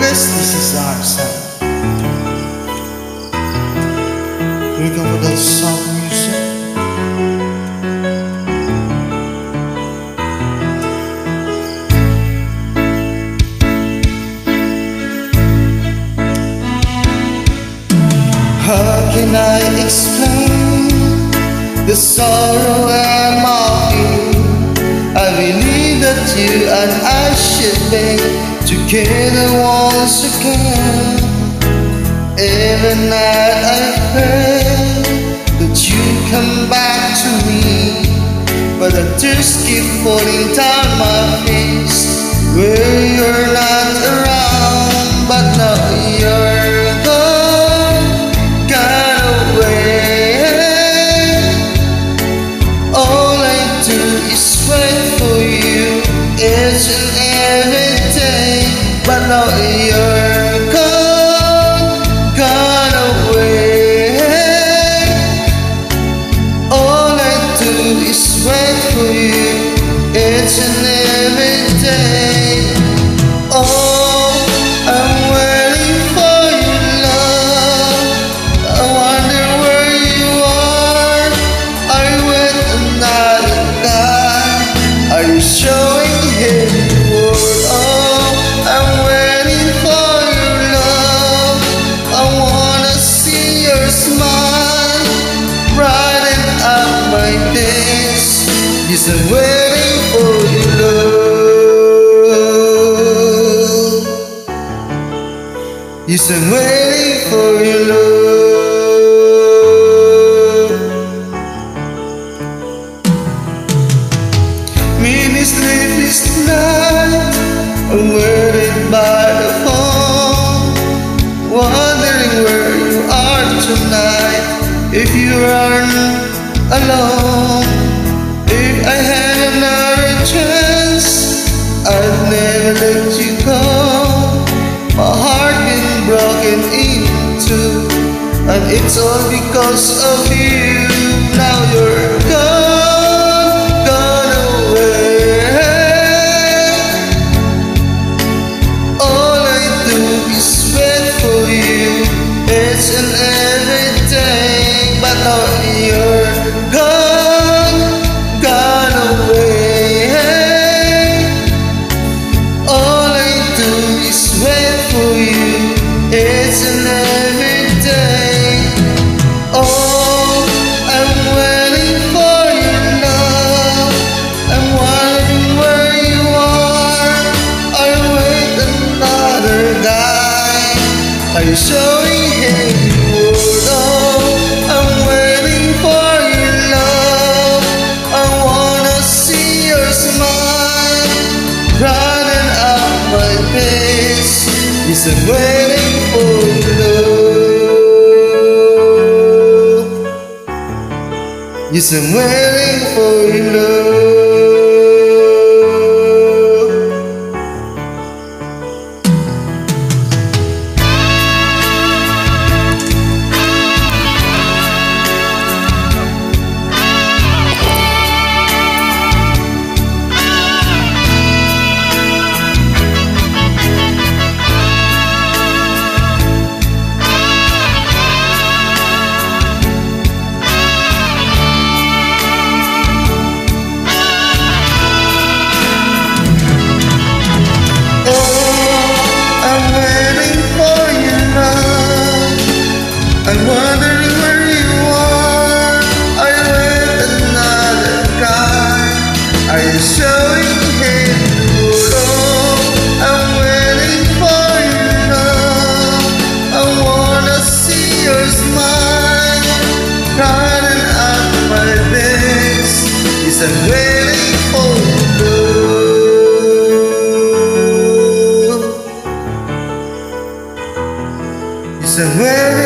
This is our sound. We go with the soft music. How can I explain the sorrow I'm feeling? I believe that you and I should be together once again. Every night I pray that you come back to me, but the tears keep falling down my face where you're not around. But now you're gone away. All I do is wait for you each and every day. But now you're gone away. All I do is wait for you each and every day. Oh, I'm waiting for your love. I wonder where you are. Are you with another guy? Are you showing him the world? Oh, I'm waiting for your love. I wanna see your smile brighten up my days. Yes, I'm waiting for your love. Yes, I'm waiting for your love. Many sleepless nights, I'm waiting by the phone, wondering where you are tonight. If you aren't alone, if I had another chance, I'd never let you go. My heart been broken into, and it's all because of you. Now you're gone away. All I do is wait for you each and every day. But now you're gone away. All I do is wait for you each and every day. Oh, I'm waiting for your love. I'm wondering where you are. Are you with another guy? Are you showing him the world? Oh, I'm waiting for your love. I wanna see your smile brighten up my face. Yes, I'm waiting for your love. Yes, I'm waiting for your love. I'm wondering where you are. Are you with another guy? Are you showing him the world? I'm waiting for your love. I wanna see your smile brighten up my days. Yes, I'm waiting for your love. Yes, I'm waiting.